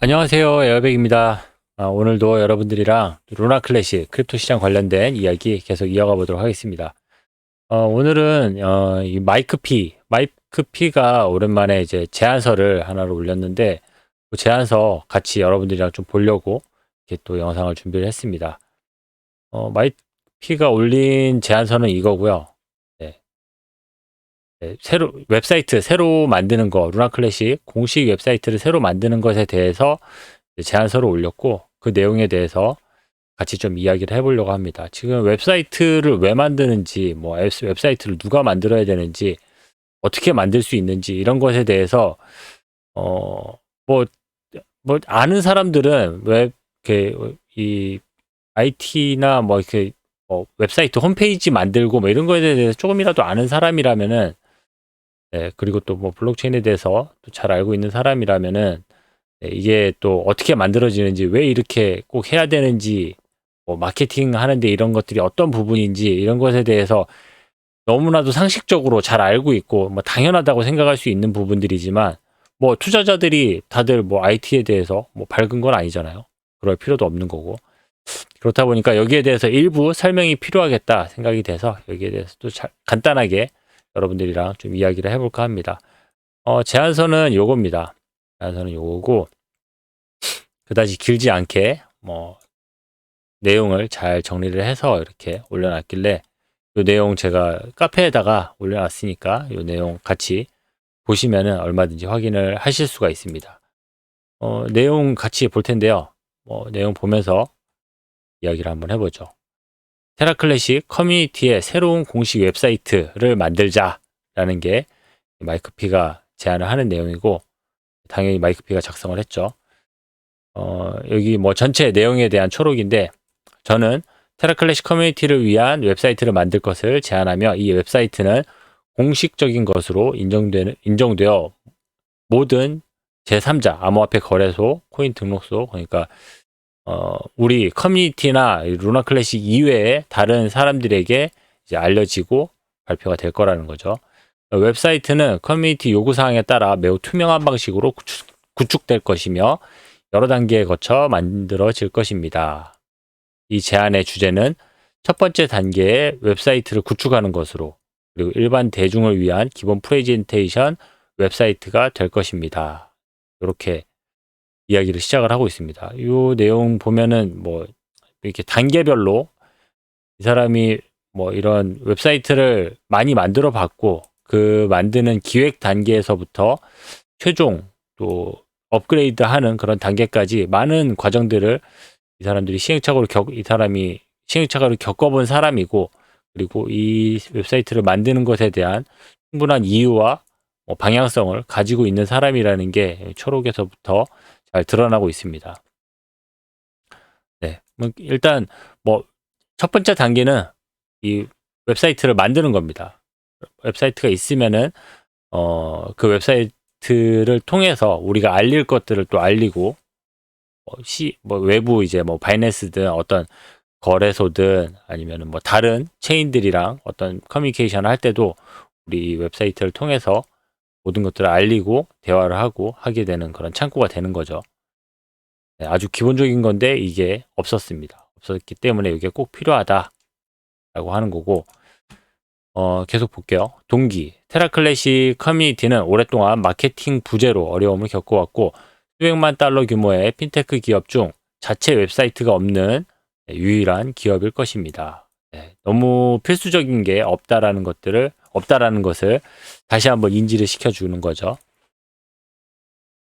안녕하세요. 에어백입니다. 오늘도 여러분들이랑 루나 클래식 크립토 시장 관련된 이야기 계속 이어가 보도록 하겠습니다. 오늘은 이 마이크 P가 오랜만에 이제 제안서를 하나를 올렸는데 그 제안서 같이 여러분들이랑 좀 보려고 이렇게 또 영상을 준비를 했습니다. 마이크 P가 올린 제안서는 이거고요. 네, 새로 만드는 거, 루나 클래식 공식 웹사이트를 새로 만드는 것에 대해서 제안서를 올렸고 그 내용에 대해서 같이 좀 이야기를 해보려고 합니다. 지금 웹사이트를 왜 만드는지, 뭐 웹사이트를 누가 만들어야 되는지, 어떻게 만들 수 있는지 이런 것에 대해서 어, 뭐, 뭐 아는 사람들은 이 IT나 뭐 이렇게 웹사이트 홈페이지 만들고 뭐 이런 거에 대해서 조금이라도 아는 사람이라면은 그리고 또 뭐 블록체인에 대해서 또 잘 알고 있는 사람이라면은 이게 또 어떻게 만들어지는지, 왜 이렇게 꼭 해야 되는지, 뭐 마케팅 하는데 이런 것들이 어떤 부분인지 이런 것에 대해서 너무나도 상식적으로 잘 알고 있고 뭐 당연하다고 생각할 수 있는 부분들이지만, 뭐 투자자들이 다들 뭐 IT에 대해서 뭐 밝은 건 아니잖아요. 그럴 필요도 없는 거고. 그렇다 보니까 여기에 대해서 일부 설명이 필요하겠다 생각이 돼서 여기에 대해서 또 간단하게 여러분들이랑 좀 이야기를 해볼까 합니다. 제안서는 요겁니다. 제안서는 요거고, 그다지 길지 않게 뭐 내용을 잘 정리를 해서 이렇게 올려놨길래, 이 내용 제가 카페에다가 올려놨으니까 이 내용 같이 보시면은 얼마든지 확인을 하실 수가 있습니다. 내용 같이 볼 텐데요. 내용 보면서 이야기를 한번 해보죠. 테라클래식 커뮤니티의 새로운 공식 웹사이트를 만들자라는 게 마이크 P가 제안을 하는 내용이고, 당연히 마이크 P가 작성을 했죠. 여기 뭐 전체 내용에 대한 초록인데, 저는 테라클래식 커뮤니티를 위한 웹사이트를 만들 것을 제안하며 이 웹사이트는 공식적인 것으로 인정되어 모든 제3자, 암호화폐 거래소, 코인 등록소, 그러니까 우리 커뮤니티나 루나 클래식 이외에 다른 사람들에게 이제 알려지고 발표가 될 거라는 거죠. 웹사이트는 커뮤니티 요구사항에 따라 매우 투명한 방식으로 구축될 것이며 여러 단계에 거쳐 만들어질 것입니다. 이 제안의 주제는 첫 번째 단계의 웹사이트를 구축하는 것으로, 그리고 일반 대중을 위한 기본 프레젠테이션 웹사이트가 될 것입니다. 이렇게 이야기를 시작을 하고 있습니다. 이 내용 보면은 뭐 이렇게 단계별로 이 사람이 뭐 이런 웹사이트를 많이 만들어 봤고, 그 만드는 기획 단계에서부터 최종 또 업그레이드 하는 그런 단계까지 많은 과정들을 이 사람이 시행착오를 겪어본 사람이고, 그리고 이 웹사이트를 만드는 것에 대한 충분한 이유와 방향성을 가지고 있는 사람이라는 게 초록에서부터 잘 드러나고 있습니다. 네. 일단 뭐 첫 번째 단계는 이 웹사이트를 만드는 겁니다. 웹사이트가 있으면은 그 웹사이트를 통해서 우리가 알릴 것들을 또 알리고, 외부 이제 뭐 바이낸스든 어떤 거래소든 아니면은 뭐 다른 체인들이랑 어떤 커뮤니케이션을 할 때도 우리 웹사이트를 통해서 모든 것들을 알리고 대화를 하고 하게 되는 그런 창구가 되는 거죠. 네, 아주 기본적인 건데 이게 없었습니다. 없었기 때문에 이게 꼭 필요하다라고 하는 거고, 계속 볼게요. 동기. 테라클래식 커뮤니티는 오랫동안 마케팅 부재로 어려움을 겪어왔고, 수백만 달러 규모의 핀테크 기업 중 자체 웹사이트가 없는 유일한 기업일 것입니다. 네, 너무 필수적인 게 없다라는 것을 다시 한번 인지를 시켜주는 거죠.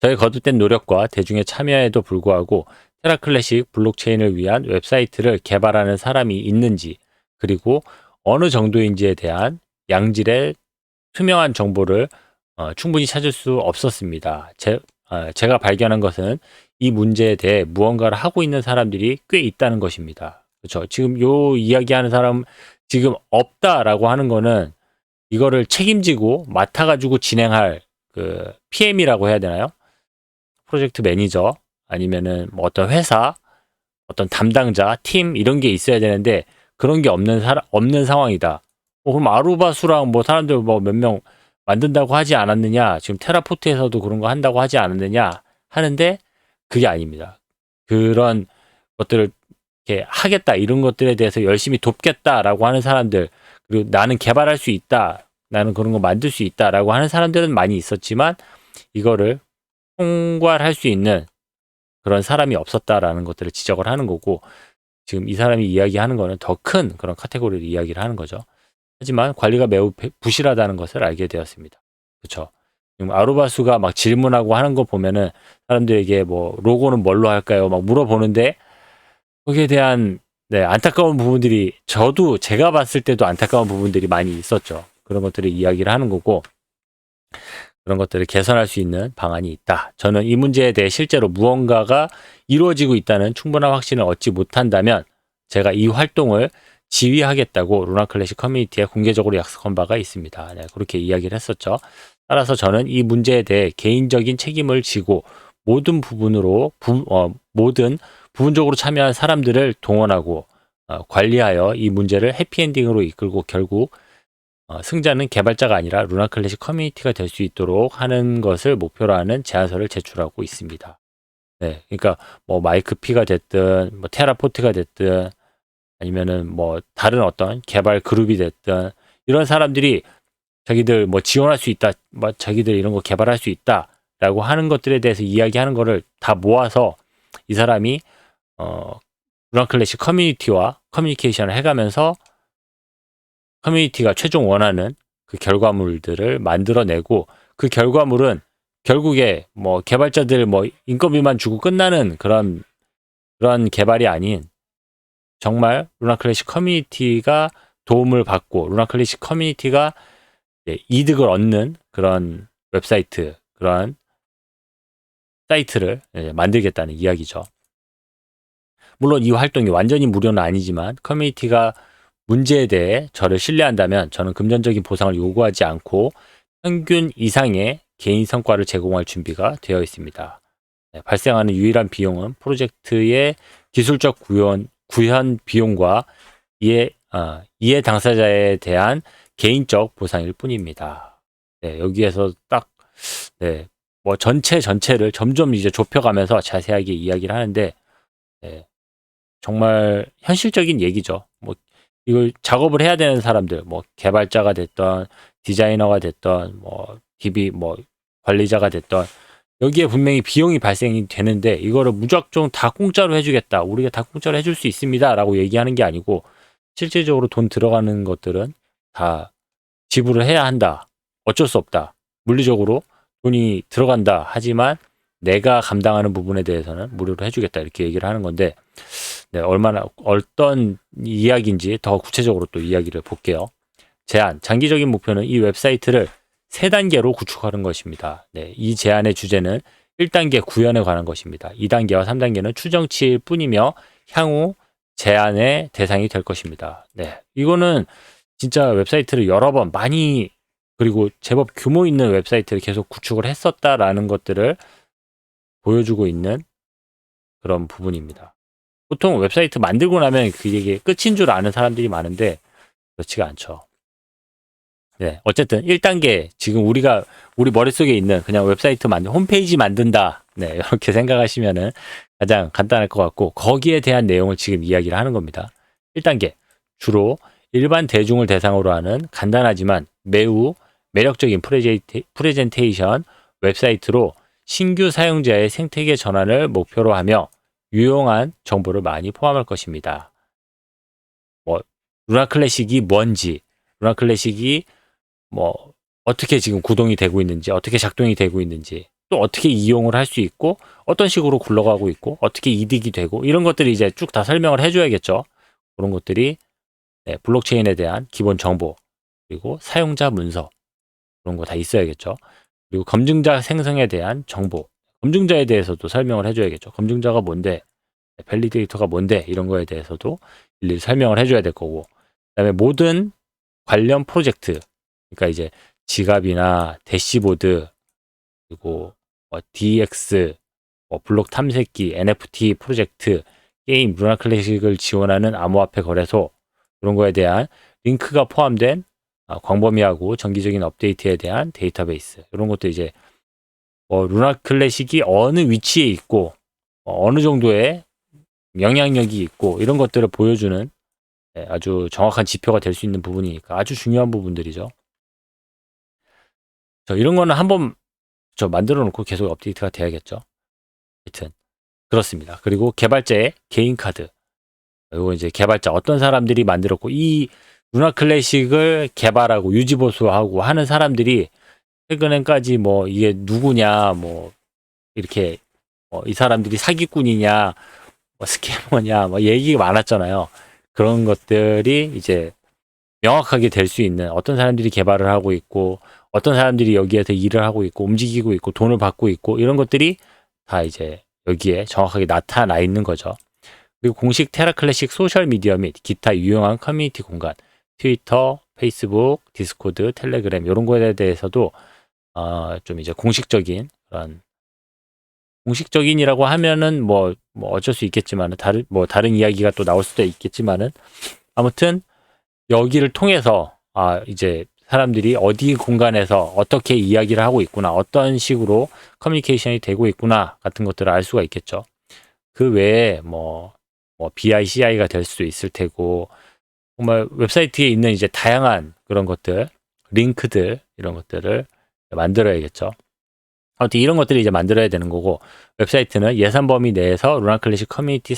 저의 거듭된 노력과 대중의 참여에도 불구하고 테라클래식 블록체인을 위한 웹사이트를 개발하는 사람이 있는지, 그리고 어느 정도인지에 대한 양질의 투명한 정보를 충분히 찾을 수 없었습니다. 제가 발견한 것은 이 문제에 대해 무언가를 하고 있는 사람들이 꽤 있다는 것입니다. 그렇죠. 지금 요 이야기하는 사람, 지금 없다라고 하는 거는 이거를 책임지고 맡아가지고 진행할 그 PM이라고 해야 되나요? 프로젝트 매니저, 아니면은 뭐 어떤 회사, 어떤 담당자, 팀 이런 게 있어야 되는데 그런 게 없는 상황이다. 그럼 아루바수랑 뭐 사람들 뭐 몇 명 만든다고 하지 않았느냐? 지금 테라포트에서도 그런 거 한다고 하지 않았느냐? 하는데 그게 아닙니다. 그런 것들을 이렇게 하겠다, 이런 것들에 대해서 열심히 돕겠다라고 하는 사람들, 그리고 나는 개발할 수 있다, 나는 그런 거 만들 수 있다라고 하는 사람들은 많이 있었지만 이거를 총괄할 수 있는 그런 사람이 없었다라는 것들을 지적을 하는 거고, 지금 이 사람이 이야기하는 거는 더 큰 그런 카테고리를 이야기를 하는 거죠. 하지만 관리가 매우 부실하다는 것을 알게 되었습니다. 그렇죠. 지금 아루바수가 막 질문하고 하는 거 보면은 사람들에게 뭐 로고는 뭘로 할까요? 막 물어보는데 거기에 대한 안타까운 부분들이, 저도 제가 봤을 때도 안타까운 부분들이 많이 있었죠. 그런 것들을 이야기를 하는 거고, 그런 것들을 개선할 수 있는 방안이 있다. 저는 이 문제에 대해 실제로 무언가가 이루어지고 있다는 충분한 확신을 얻지 못한다면 제가 이 활동을 지휘하겠다고 루나클래식 커뮤니티에 공개적으로 약속한 바가 있습니다. 네, 그렇게 이야기를 했었죠. 따라서 저는 이 문제에 대해 개인적인 책임을 지고 모든 부분적으로 참여한 사람들을 동원하고 관리하여 이 문제를 해피엔딩으로 이끌고 결국 승자는 개발자가 아니라 루나클래식 커뮤니티가 될 수 있도록 하는 것을 목표로 하는 제안서를 제출하고 있습니다. 네, 그러니까 뭐 마이크 P가 됐든 뭐 테라포트가 됐든 아니면은 뭐 다른 어떤 개발 그룹이 됐든 이런 사람들이 자기들 뭐 지원할 수 있다, 뭐 자기들 이런 거 개발할 수 있다라고 하는 것들에 대해서 이야기하는 거를 다 모아서 이 사람이 루나클래식 커뮤니티와 커뮤니케이션을 해가면서 커뮤니티가 최종 원하는 그 결과물들을 만들어내고, 그 결과물은 결국에 뭐 개발자들 뭐 인건비만 주고 끝나는 그런 개발이 아닌, 정말 루나클래식 커뮤니티가 도움을 받고 루나클래식 커뮤니티가 이득을 얻는 그런 웹사이트, 그런 사이트를 만들겠다는 이야기죠. 물론 이 활동이 완전히 무료는 아니지만 커뮤니티가 문제에 대해 저를 신뢰한다면 저는 금전적인 보상을 요구하지 않고 평균 이상의 개인 성과를 제공할 준비가 되어 있습니다. 발생하는 유일한 비용은 프로젝트의 기술적 구현 비용과 이해 당사자에 대한 개인적 보상일 뿐입니다. 여기에서 딱 뭐 전체를 점점 이제 좁혀가면서 자세하게 이야기를 하는데, 정말 현실적인 얘기죠. 뭐 이걸 작업을 해야 되는 사람들, 뭐 개발자가 됐던 디자이너가 됐던 뭐 DB 뭐 관리자가 됐던, 여기에 분명히 비용이 발생이 되는데 이거를 무작정 다 공짜로 해주겠다, 우리가 다 공짜로 해줄 수 있습니다 라고 얘기하는 게 아니고, 실질적으로 돈 들어가는 것들은 다 지불을 해야 한다, 어쩔 수 없다, 물리적으로 돈이 들어간다, 하지만 내가 감당하는 부분에 대해서는 무료로 해주겠다, 이렇게 얘기를 하는 건데, 어떤 이야기인지 더 구체적으로 또 이야기를 볼게요. 제안, 장기적인 목표는 이 웹사이트를 3단계로 구축하는 것입니다. 이 제안의 주제는 1단계 구현에 관한 것입니다. 2단계와 3단계는 추정치일 뿐이며 향후 제안의 대상이 될 것입니다. 이거는 진짜 웹사이트를 여러 번 많이, 그리고 제법 규모 있는 웹사이트를 계속 구축을 했었다라는 것들을 보여주고 있는 그런 부분입니다. 보통 웹사이트 만들고 나면 그게 끝인 줄 아는 사람들이 많은데 그렇지가 않죠. 어쨌든 1단계, 지금 우리 머릿속에 있는 그냥 웹사이트 홈페이지 만든다, 이렇게 생각하시면은 가장 간단할 것 같고, 거기에 대한 내용을 지금 이야기를 하는 겁니다. 1단계, 주로 일반 대중을 대상으로 하는 간단하지만 매우 매력적인 프레젠테이션 웹사이트로 신규 사용자의 생태계 전환을 목표로 하며 유용한 정보를 많이 포함할 것입니다. 루나클래식이 뭔지, 루나클래식이 뭐 어떻게 지금 구동이 되고 있는지, 어떻게 작동이 되고 있는지, 또 어떻게 이용을 할 수 있고, 어떤 식으로 굴러가고 있고, 어떻게 이득이 되고, 이런 것들이 이제 쭉 다 설명을 해줘야겠죠. 그런 것들이 블록체인에 대한 기본 정보, 그리고 사용자 문서, 그런 거 다 있어야겠죠. 그리고 검증자 생성에 대한 정보, 검증자에 대해서도 설명을 해줘야겠죠. 검증자가 뭔데, 밸리데이터가 뭔데, 이런 거에 대해서도 일일이 설명을 해줘야 될 거고, 그다음에 모든 관련 프로젝트, 그러니까 이제 지갑이나 대시보드, 그리고 DX, 블록 탐색기, NFT 프로젝트, 게임, 루나클래식을 지원하는 암호화폐 거래소, 그런 거에 대한 링크가 포함된 광범위하고 정기적인 업데이트에 대한 데이터베이스, 이런 것도 이제 루나클래식이 어느 위치에 있고 어느 정도의 영향력이 있고 이런 것들을 보여주는 아주 정확한 지표가 될 수 있는 부분이니까 아주 중요한 부분들이죠. 이런 거는 한번 만들어 놓고 계속 업데이트가 돼야겠죠. 하여튼 그렇습니다. 그리고 개발자의 개인 카드. 이거 이제 개발자 어떤 사람들이 만들었고 이 루나 클래식을 개발하고 유지 보수하고 하는 사람들이 최근에까지 뭐 이게 누구냐 뭐 이렇게 이 사람들이 사기꾼이냐 뭐 스캐머냐 뭐 얘기가 많았잖아요. 그런 것들이 이제 명확하게 될 수 있는 어떤 사람들이 개발을 하고 있고 어떤 사람들이 여기에서 일을 하고 있고 움직이고 있고 돈을 받고 있고 이런 것들이 다 이제 여기에 정확하게 나타나 있는 거죠. 그리고 공식 테라 클래식 소셜 미디어 및 기타 유용한 커뮤니티 공간, 트위터, 페이스북, 디스코드, 텔레그램 이런 거에 대해서도 좀 이제 공식적인 그런 공식적인이라고 하면은 뭐 어쩔 수 있겠지만은 다른 이야기가 또 나올 수도 있겠지만은 아무튼 여기를 통해서 이제 사람들이 어디 공간에서 어떻게 이야기를 하고 있구나, 어떤 식으로 커뮤니케이션이 되고 있구나 같은 것들을 알 수가 있겠죠. 그 외에 뭐 BICI가 될 수도 있을 테고 정말 웹사이트에 있는 이제 다양한 그런 것들, 링크들 이런 것들을 만들어야겠죠. 아무튼 이런 것들이 이제 만들어야 되는 거고 웹사이트는 예산 범위 내에서 루나 클래식 커뮤니티에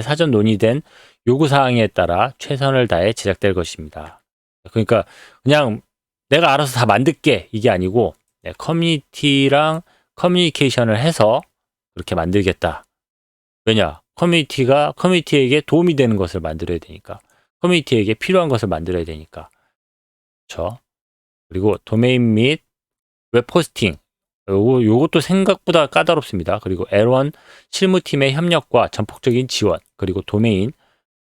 사전 논의된 요구 사항에 따라 최선을 다해 제작될 것입니다. 그러니까 그냥 내가 알아서 다 만들게 이게 아니고 커뮤니티랑 커뮤니케이션을 해서 그렇게 만들겠다. 왜냐? 커뮤니티에게 도움이 되는 것을 만들어야 되니까. 커뮤니티에게 필요한 것을 만들어야 되니까. 그렇죠? 그리고 도메인 및 웹 호스팅. 요것도 생각보다 까다롭습니다. 그리고 L1 실무팀의 협력과 전폭적인 지원, 그리고 도메인,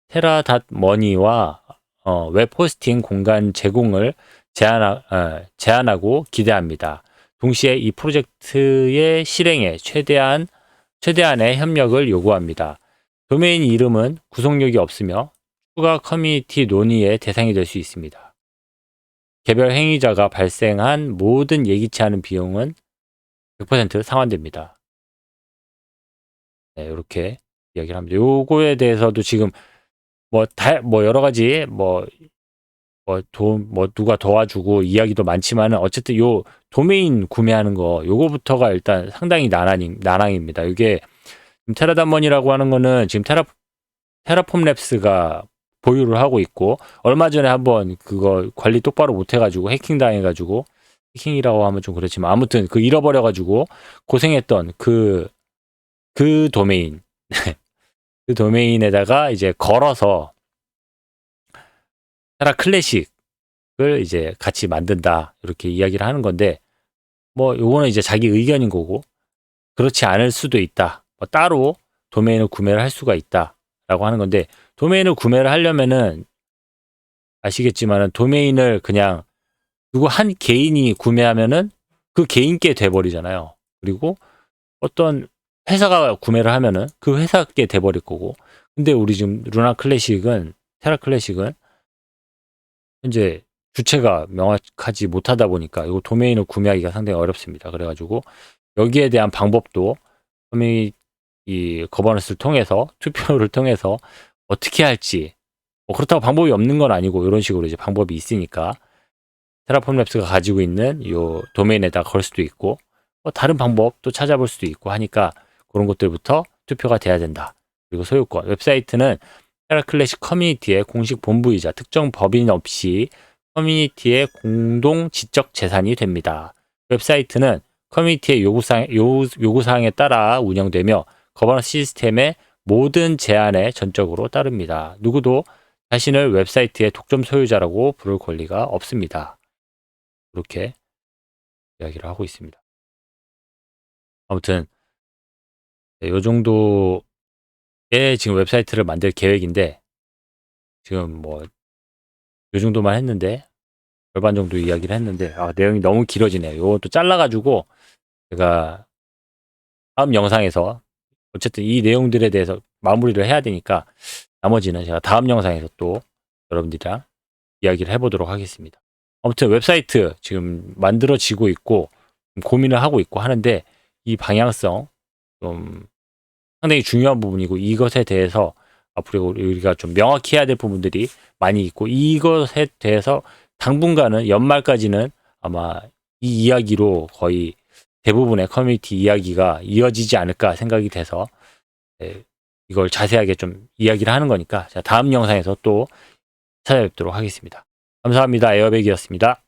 테라닷머니와 웹 호스팅 공간 제공을 제안하고 기대합니다. 동시에 이 프로젝트의 실행에 최대한의 협력을 요구합니다. 도메인 이름은 구속력이 없으며 추가 커뮤니티 논의의 대상이 될 수 있습니다. 개별 행위자가 발생한 모든 예기치 않은 비용은 100% 상환됩니다. 네, 이렇게 이야기를 합니다. 요거에 대해서도 지금 여러 가지 누가 도와주고 이야기도 많지만은 어쨌든 요 도메인 구매하는 거 요거부터가 일단 상당히 난항입니다. 이게 테라닷머니라고 하는 거는 지금 테라폼 랩스가 보유를 하고 있고 얼마 전에 한번 그거 관리 똑바로 못 해가지고 해킹 당해가지고 해킹이라고 하면 좀 그렇지만 아무튼 그 잃어버려가지고 고생했던 그 도메인 그 도메인에다가 이제 걸어서 테라 클래식을 이제 같이 만든다 이렇게 이야기를 하는 건데 뭐 요거는 이제 자기 의견인 거고 그렇지 않을 수도 있다. 따로 도메인을 구매를 할 수가 있다라고 하는 건데 도메인을 구매를 하려면은 아시겠지만은 도메인을 그냥 누구 한 개인이 구매하면은 그 개인께 돼버리잖아요. 그리고 어떤 회사가 구매를 하면은 그 회사께 돼버릴 거고 근데 우리 지금 테라 클래식은 현재 주체가 명확하지 못하다 보니까 이거 도메인을 구매하기가 상당히 어렵습니다. 그래가지고 여기에 대한 방법도 이 거버넌스를 통해서 투표를 통해서 어떻게 할지 그렇다고 방법이 없는 건 아니고 이런 식으로 이제 방법이 있으니까 테라폼 랩스가 가지고 있는 이 도메인에다 걸 수도 있고 다른 방법도 찾아볼 수도 있고 하니까 그런 것들부터 투표가 돼야 된다. 그리고 소유권 웹사이트는 테라 클래식 커뮤니티의 공식 본부이자 특정 법인 없이 커뮤니티의 공동 지적 재산이 됩니다. 웹사이트는 커뮤니티의 요구사항에 따라 운영되며 거버넌스 시스템의 모든 제한에 전적으로 따릅니다. 누구도 자신을 웹사이트의 독점 소유자라고 부를 권리가 없습니다. 그렇게 이야기를 하고 있습니다. 아무튼 이 정도의 지금 웹사이트를 만들 계획인데 지금 이 정도만 했는데 절반 정도 이야기를 했는데 내용이 너무 길어지네요. 이것도 잘라가지고 제가 다음 영상에서 어쨌든 이 내용들에 대해서 마무리를 해야 되니까 나머지는 제가 다음 영상에서 또 여러분들이랑 이야기를 해보도록 하겠습니다. 아무튼 웹사이트 지금 만들어지고 있고 고민을 하고 있고 하는데 이 방향성 좀 상당히 중요한 부분이고 이것에 대해서 앞으로 우리가 좀 명확히 해야 될 부분들이 많이 있고 이것에 대해서 당분간은 연말까지는 아마 이 이야기로 거의 대부분의 커뮤니티 이야기가 이어지지 않을까 생각이 돼서 이걸 자세하게 좀 이야기를 하는 거니까 다음 영상에서 또 찾아뵙도록 하겠습니다. 감사합니다. 에어백이었습니다.